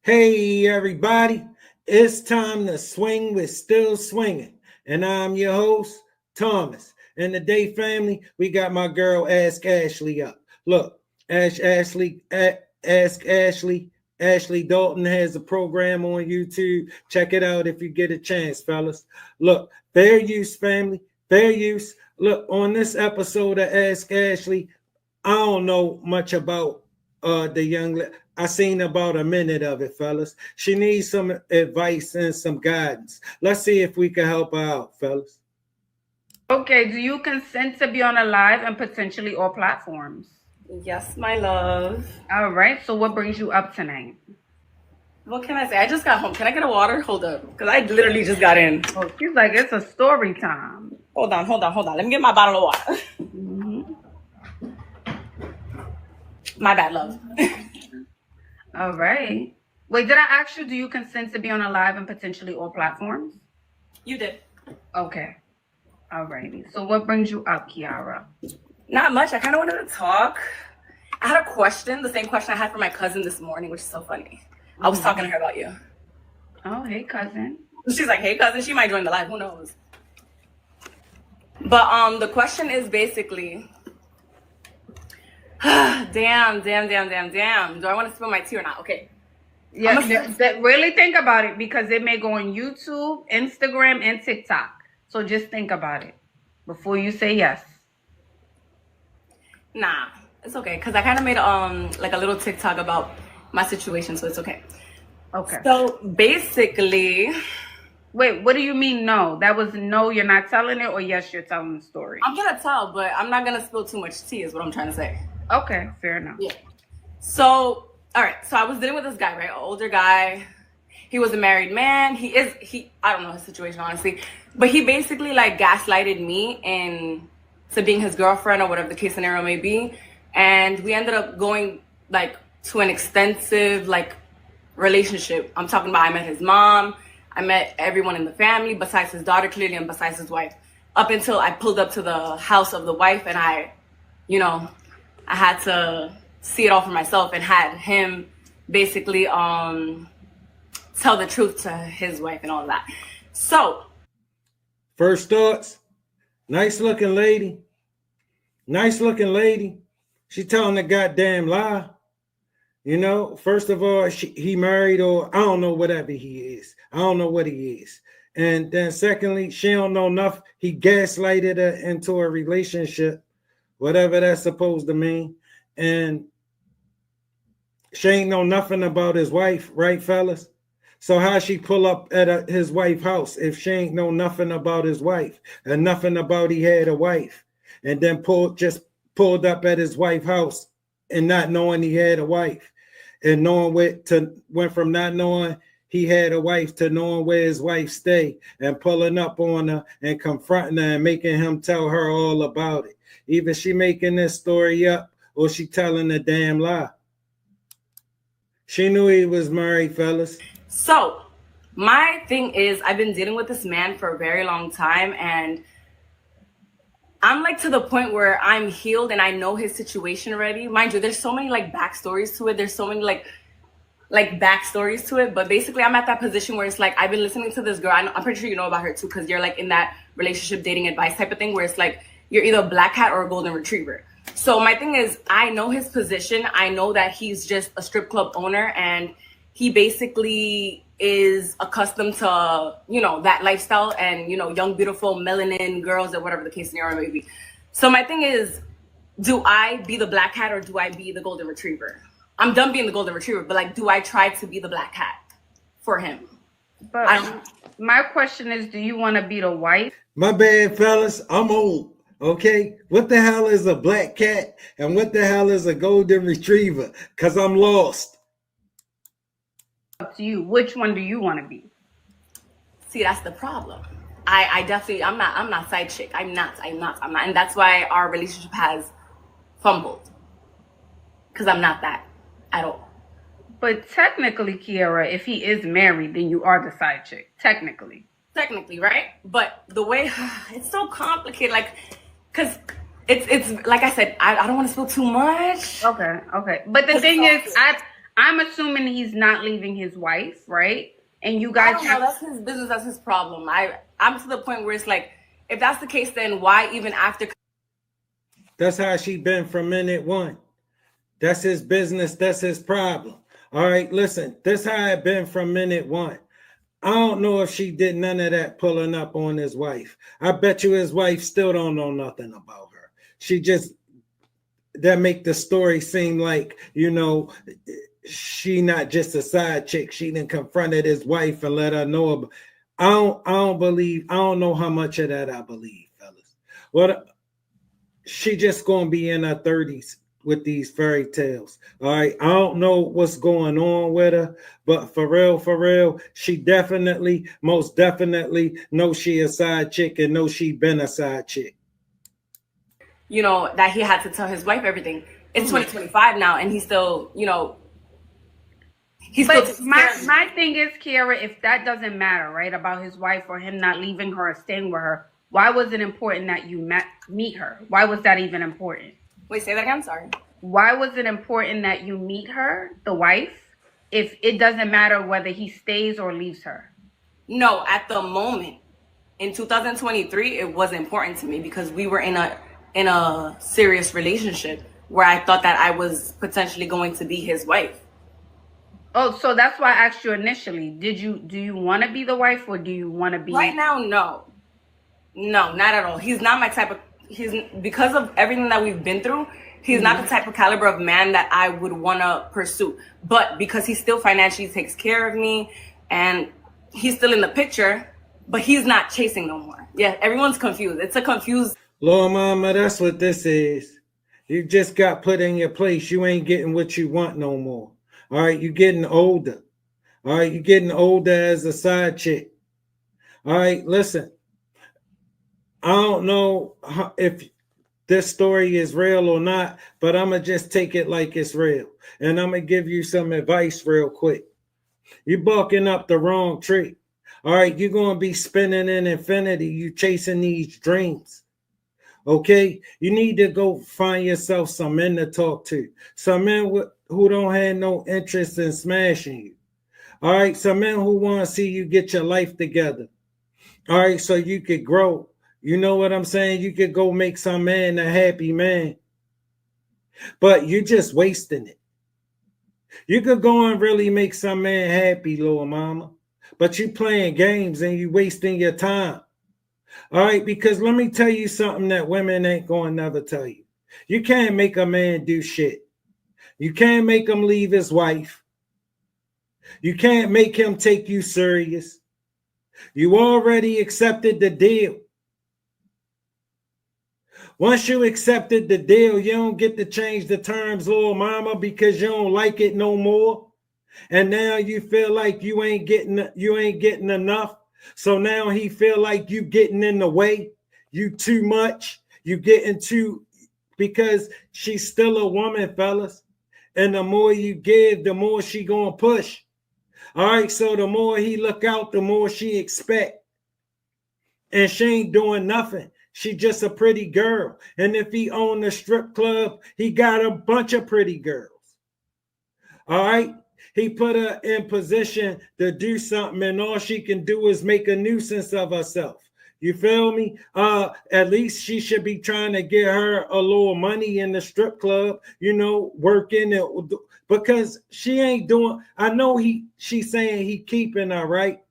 Hey everybody, it's time to swing with Still Swinging. And I'm your host, Thomas. And today, family, we got my girl Ask Ashley up. Look, Ask Ashley. Ashley Dalton has a program on YouTube. Check it out if you get a chance, fellas. Look, fair use, family, fair use. Look, on this episode of Ask Ashley, I don't know much about the young lady. I seen about a minute of it, fellas. She needs some advice and some guidance. Let's see if we can help her out, fellas. Okay, do you consent to be on a live and potentially all platforms? Yes, my love. All right, so what brings you up tonight? What can I say? I just got home. Can I get a water? Hold up. Because I literally just got in. Oh, she's like, it's a story time. Hold on. Let me get my bottle of water. My bad, love. All right. Wait, did I ask you, do you consent to be on a live and potentially all platforms? You did. Okay. All righty. So what brings you up, Kiara? Not much. I kind of wanted to talk. I had a question, the same question I had for my cousin this morning, which is so funny. I was talking to her about you. Oh, hey, cousin. She's like, hey, cousin. She might join the live. Who knows? But the question is basically, damn. Do I want to spill my tea or not? Okay. Yeah, really think about it because it may go on YouTube, Instagram, and TikTok. So just think about it before you say yes. Nah, it's okay. Because I kind of made like a little TikTok about my situation, so it's okay. Okay. So basically... Wait, what do you mean no? That was no, you're not telling it, or yes, you're telling the story? I'm going to tell, but I'm not going to spill too much tea is what I'm trying to say. Okay, fair enough. Yeah. So, all right. So I was dealing with this guy, right? An older guy. He was a married man. I don't know his situation, honestly. But he basically like gaslighted me into being his girlfriend or whatever the case scenario may be. And we ended up going like to an extensive like relationship. I'm talking about I met his mom. I met everyone in the family besides his daughter, clearly, and besides his wife. Up until I pulled up to the house of the wife and I had to see it all for myself and had him basically tell the truth to his wife and all of that. So, first thoughts, nice looking lady. She telling the goddamn lie. You know, first of all, he married, or I don't know, whatever he is. I don't know what he is. And then secondly, she don't know enough. He gaslighted her into a relationship, whatever that's supposed to mean. And she ain't know nothing about his wife, right, fellas? So how she pull up at his wife's house if she ain't know nothing about his wife and nothing about he had a wife, and then pulled up at his wife's house and not knowing he had a wife, and went from not knowing he had a wife to knowing where his wife stay and pulling up on her and confronting her and making him tell her all about it. Either she making this story up or she telling a damn lie. She knew he was married, fellas. So my thing is, I've been dealing with this man for a very long time, and I'm like to the point where I'm healed and I know his situation already. Mind you, there's so many like backstories to it. There's so many like backstories to it. But basically, I'm at that position where it's like I've been listening to this girl. I'm pretty sure you know about her too, because you're like in that relationship dating advice type of thing where it's like you're either a black cat or a golden retriever. So my thing is, I know his position. I know that he's just a strip club owner, and he basically is accustomed to, that lifestyle and, young, beautiful melanin girls or whatever the case scenario may be. So my thing is, do I be the black cat or do I be the golden retriever? I'm done being the golden retriever, but like, do I try to be the black cat for him? But my question is, do you want to be the wife? My bad, fellas. I'm old. Okay, what the hell is a black cat and what the hell is a golden retriever? Because I'm lost. Up to you. Which one do you want to be? See, that's the problem. I definitely, I'm not side chick. I'm not. And that's why our relationship has fumbled. Because I'm not that at all. But technically, Kiara, if he is married, then you are the side chick. Technically, right? But the way, it's so complicated. Like, because it's like I said, I don't want to spill too much. Okay. But the thing is, I'm assuming he's not leaving his wife, right? And you I guys don't know. That's his business. That's his problem. I'm to the point where it's like, if that's the case, then why even after? That's how she been from minute one. That's his business. That's his problem. All right, listen, this how it been from minute one. I don't know if she did none of that pulling up on his wife. I bet you his wife still don't know nothing about her. She just, that make the story seem like, she not just a side chick. She done confronted his wife and let her know about. I don't know how much of that I believe, fellas. Well, she just gonna be in her 30s with these fairy tales. All right. I don't know what's going on with her, but for real, she definitely, most definitely know she a side chick and know she been a side chick. That he had to tell his wife everything. It's 2025 now, and he's still, he's But still. my thing is, Kiara, if that doesn't matter, right, about his wife or him not leaving her or staying with her, why was it important that you meet her? Why was that even important? Wait, say that again. Sorry. Why was it important that you meet her, the wife, if it doesn't matter whether he stays or leaves her? No, at the moment in 2023, it was important to me because we were in a serious relationship where I thought that I was potentially going to be his wife. Oh, so that's why I asked you initially. Do you want to be the wife or do you want to be? Right now, no, not at all. He's not my type of. He's because of everything that we've been through. He's not the type of caliber of man that I would want to pursue. But because he still financially takes care of me and he's still in the picture, but he's not chasing no more. Yeah, everyone's confused. It's a confused. Lord mama, that's what this is. You just got put in your place. You ain't getting what you want no more. All right, you getting older. All right, you getting older as a side chick. All right, listen. I don't know if this story is real or not, but I'm going to just take it like it's real. And I'm going to give you some advice real quick. You're barking up the wrong tree. All right, you're going to be spinning in infinity. You chasing these dreams. Okay, you need to go find yourself some men to talk to. Some men who don't have no interest in smashing you. All right, some men who want to see you get your life together. All right, so you could grow. You know what I'm saying? You could go make some man a happy man. But you're just wasting it. You could go and really make some man happy, little mama. But you playing games and you wasting your time. All right, because let me tell you something that women ain't going to never tell you. You can't make a man do shit. You can't make him leave his wife. You can't make him take you serious. You already accepted the deal. Once you accepted the deal, you don't get to change the terms, little mama, because you don't like it no more. And now you feel like you ain't getting enough. So now he feel like you getting in the way. You too much. You getting too, because she's still a woman, fellas. And the more you give, the more she gonna push. All right, so the more he look out, the more she expect. And she ain't doing nothing. She just a pretty girl. And if he owned a strip club, he got a bunch of pretty girls. All right. He put her in position to do something, and all she can do is make a nuisance of herself. You feel me? At least she should be trying to get her a little money in the strip club, working it, because she ain't doing. I know she's saying he keeping her, right?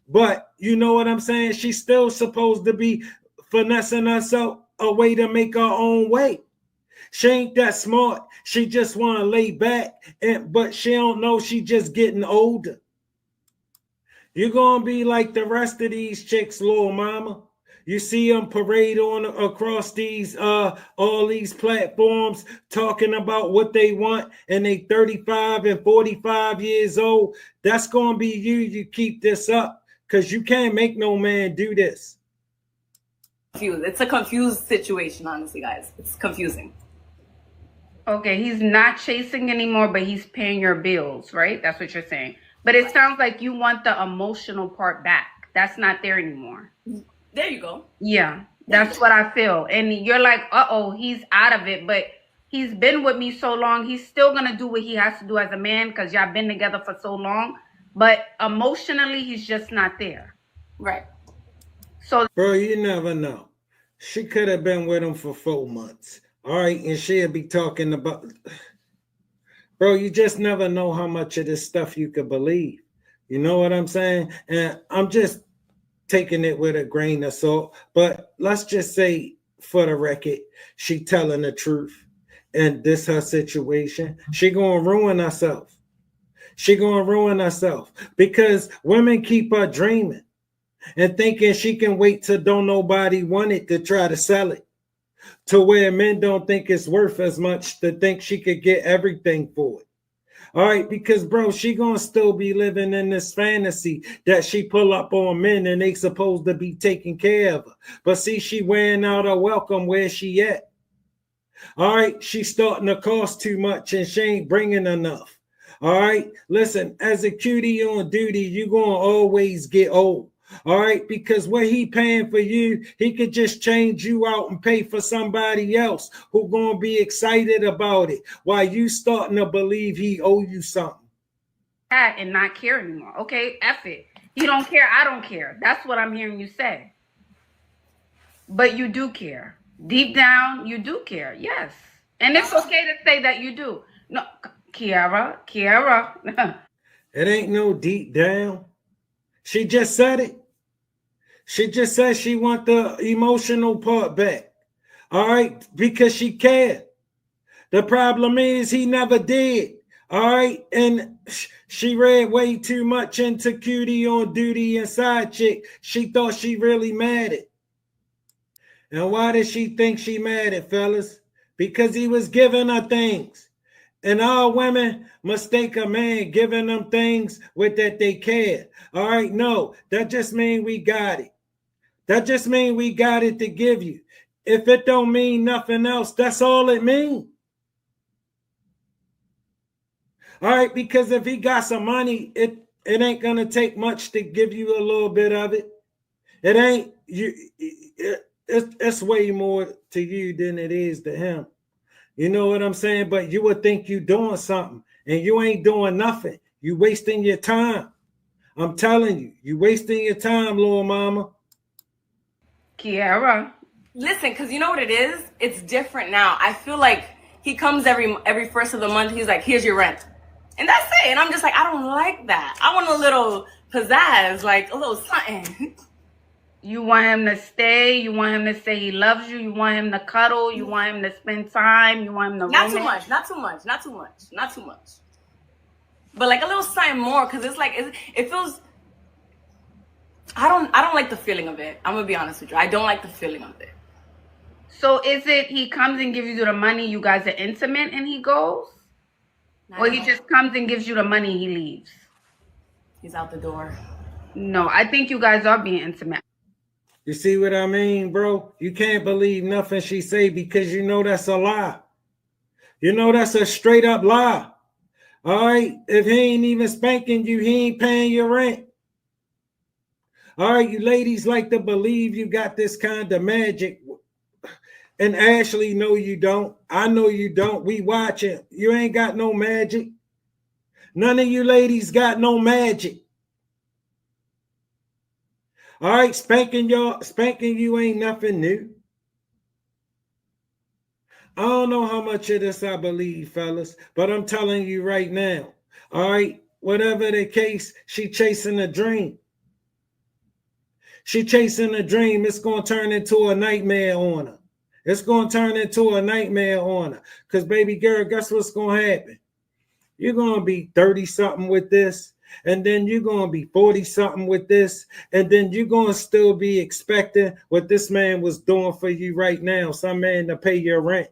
But you know what I'm saying? She's still supposed to be finessing herself a way to make her own way. She ain't that smart. She just want to lay back, but she don't know she just getting older. You're going to be like the rest of these chicks, little mama. You see them parade on across these all these platforms talking about what they want, and they 35 and 45 years old. That's going to be you. You keep this up, because you can't make no man do this. It's a confused situation, honestly, guys. It's confusing. Okay, he's not chasing anymore, but he's paying your bills, right? That's what you're saying. But it sounds like you want the emotional part back. That's not there anymore. There you go. Yeah, that's what I feel. And you're like, uh-oh, he's out of it, but he's been with me so long. He's still gonna do what he has to do as a man because y'all been together for so long. But emotionally, he's just not there. Right. So, bro, you never know. She could have been with him for 4 months. All right, and she'll be talking about, bro, you just never know how much of this stuff you could believe. You know what I'm saying? And I'm just taking it with a grain of salt. But let's just say, for the record, she telling the truth. And this her situation. She gonna ruin herself. She gonna ruin herself because women keep her dreaming and thinking she can wait till don't nobody want it to try to sell it, to where men don't think it's worth as much to think she could get everything for it. All right, because bro, she gonna still be living in this fantasy that she pull up on men and they supposed to be taking care of her. But see, she wearing out her welcome where she at. All right, she's starting to cost too much and she ain't bringing enough. All right, listen, as a cutie on duty, you gonna always get old. All right, because what he paying for you, he could just change you out and pay for somebody else who gonna be excited about it while you starting to believe he owe you something. and not care anymore. Okay, F it. You don't care, I don't care. That's what I'm hearing you say. But you do care. Deep down, you do care. Yes. And it's okay to say that you do. No, Kiara. It ain't no deep down. She just said it. She just said she want the emotional part back. All right, because she cared. The problem is he never did. All right, and she read way too much into cutie on duty and side chick. She thought she really mad it. And why did she think she mad at, fellas? Because he was giving her things. And all women mistake a man giving them things with that they care. All right, no, that just means we got it. That just means we got it to give you. If it don't mean nothing else, that's all it means. All right, because if he got some money, it ain't gonna take much to give you a little bit of it. It ain't you. It's way more to you than it is to him. You know what I'm saying? But you would think you doing something and you ain't doing nothing. You wasting your time. I'm telling you, you wasting your time, little mama. Kiara. Listen, because you know what it is? It's different now. I feel like he comes every first of the month. He's like, here's your rent. And that's it. And I'm just like, I don't like that. I want a little pizzazz, like a little something. You want him to stay. You want him to say he loves you. You want him to cuddle. You want him to spend time. You want him to Not too much. But like a little something more, because it's like it feels. I don't like the feeling of it. I'm gonna be honest with you. I don't like the feeling of it. So is it he comes and gives you the money, you guys are intimate, and he goes, or he just comes and gives you the money, he leaves? He's out the door. No, I think you guys are being intimate. You see what I mean, bro? You can't believe nothing she say because you know that's a lie. You know that's a straight up lie. All right? If he ain't even spanking you, he ain't paying your rent. All right, you ladies like to believe you got this kind of magic. And Ashley, no, you don't. I know you don't. We watching. You ain't got no magic. None of you ladies got no magic. All right, spanking you ain't nothing new. I don't know how much of this I believe, fellas, but I'm telling you right now. All right, whatever the case, she chasing a dream. She chasing a dream. It's going to turn into a nightmare on her. It's going to turn into a nightmare on her. Because, baby girl, guess what's going to happen? You're going to be 30-something with this. And then you're going to be 40-something with this. And then you're going to still be expecting what this man was doing for you right now. Some man to pay your rent.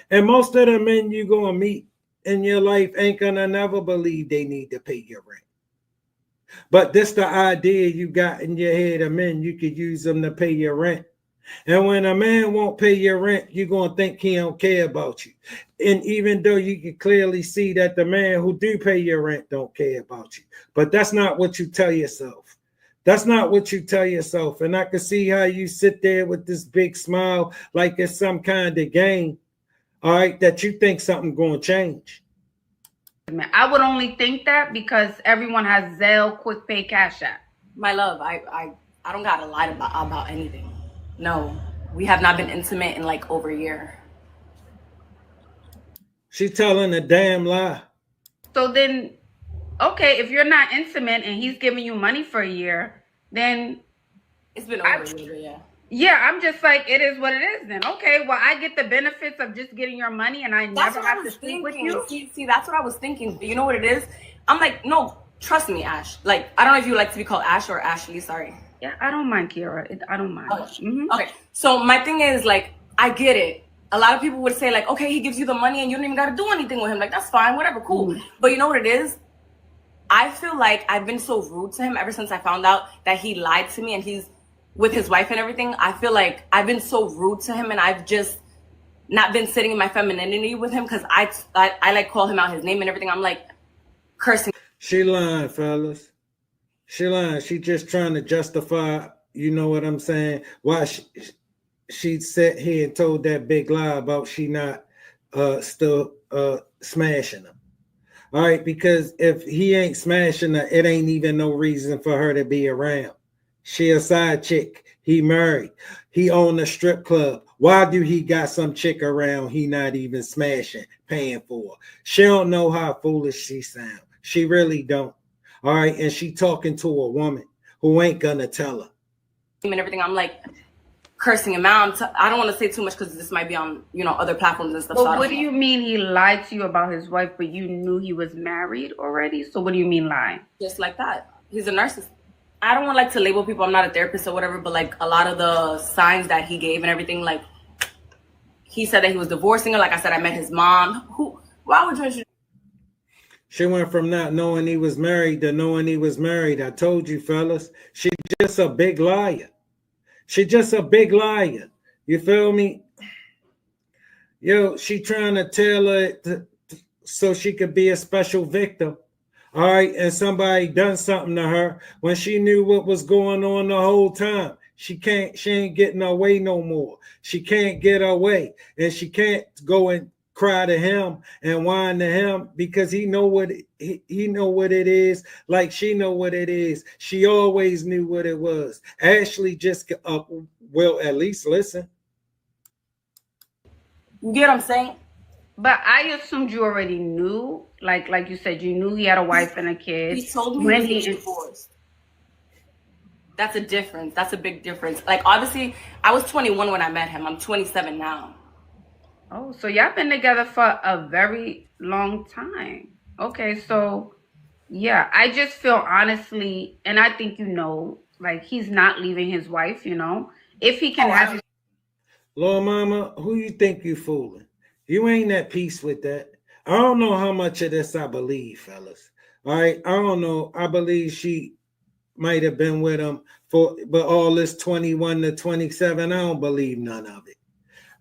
And most of the men you're going to meet in your life ain't going to never believe they need to pay your rent. But this the idea you got in your head of men. You could use them to pay your rent. And when a man won't pay your rent, you're going to think he don't care about you. And even though you can clearly see that the man who do pay your rent don't care about you. But that's not what you tell yourself. That's not what you tell yourself. And I can see how you sit there with this big smile like it's some kind of game. all right, that you think something going to change. I would only think that because everyone has Zelle, Quick Pay, Cash App. My love, I don't gotta lie about anything. No, we have not been intimate in like over a year. She telling a damn lie. So then, okay, if you're not intimate and he's giving you money for a year, then it's been over a year, yeah. Yeah, I'm just like, it is what it is then. Okay, well, I get the benefits of just getting your money and I never have to sleep with you. See, that's what I was thinking. But you know what it is? I'm like, no, trust me, Ash. Like, I don't know if you like to be called Ash or Ashley, sorry. Yeah, I don't mind, Kiera. I don't mind. Okay, so my thing is, like, I get it. A lot of people would say, like, okay, he gives you the money and you don't even got to do anything with him. Like, that's fine, whatever, cool. But you know what it is? I feel like I've been so rude to him ever since I found out that he lied to me and he's with his wife and everything. I feel like I've been so rude to him and I've just not been sitting in my femininity with him because I like call him out his name and everything. I'm like cursing. She lying, fellas. She lying. She just trying to justify, you know what I'm saying, why she sat here and told that big lie about she not still smashing him. All right, because if he ain't smashing her, it ain't even no reason for her to be around. She a side chick. He married. He own a strip club. Why do he got some chick around he not even smashing, paying for? She don't know how foolish she sound. She really don't. All right, and she talking to a woman who ain't gonna tell her. And everything, I'm like cursing him out. I don't want to say too much because this might be on, you know, other platforms and stuff. But what do you mean he lied to you about his wife, but you knew he was married already? So what do you mean lying? Just like that. He's a narcissist. I don't want like to label people. I'm not a therapist or whatever, but like a lot of the signs that he gave and everything, like he said that he was divorcing her. Like I said, I met his mom. Why would you? She went from not knowing he was married to knowing he was married. I told you, fellas, she just a big liar. She just a big liar. You feel me? Yo, she trying to tell her so she could be a special victim. All right, and somebody done something to her when she knew what was going on the whole time. She ain't getting away no more. She can't get away, and she can't go and cry to him and whine to him because he know what he know what it is, like she know what it is. She always knew what it was. Ashley just well, at least listen. You get what I'm saying? But I assumed you already knew, like you said, you knew he had a wife and a kid. He told me when he was divorced. That's a difference. That's a big difference. Like obviously, I was 21 when I met him. I'm 27 now. Oh, so y'all been together for a very long time. Okay, so yeah, I just feel honestly, and I think you know, like he's not leaving his wife, you know. If he can have his Lord mama, who you think you fooling? You ain't at peace with that. I don't know how much of this I believe, fellas. All right, I don't know. I believe she might have been with him but all this 21 to 27, I don't believe none of it.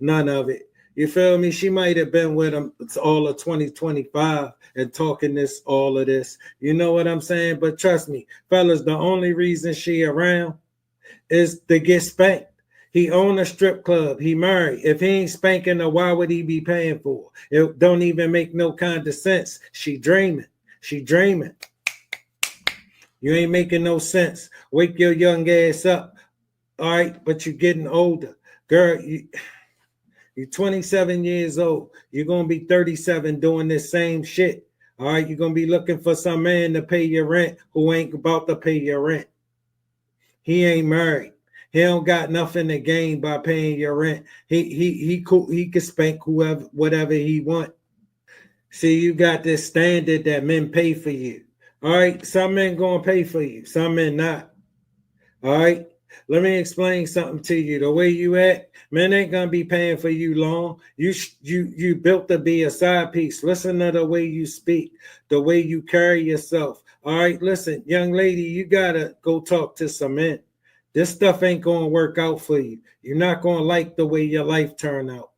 None of it. You feel me? She might have been with him all of 2025 and talking all of this. You know what I'm saying? But trust me, fellas, the only reason she around is to get spanked. He owned a strip club. He married. If he ain't spanking her, why would he be paying for it? It don't even make no kind of sense. She dreaming. She dreaming. You ain't making no sense. Wake your young ass up. All right, but you're getting older. Girl, you're 27 years old. You're going to be 37 doing this same shit. All right, you're going to be looking for some man to pay your rent who ain't about to pay your rent. He ain't married. He don't got nothing to gain by paying your rent. He can spank whoever, whatever he want. See, you got this standard that men pay for you. All right, some men gonna pay for you, some men not. All right, let me explain something to you. The way you act, men ain't gonna be paying for you long. You built to be a side piece. Listen to the way you speak, the way you carry yourself. All right, listen, young lady, you gotta go talk to some men. This stuff ain't going to work out for you. You're not going to like the way your life turned out.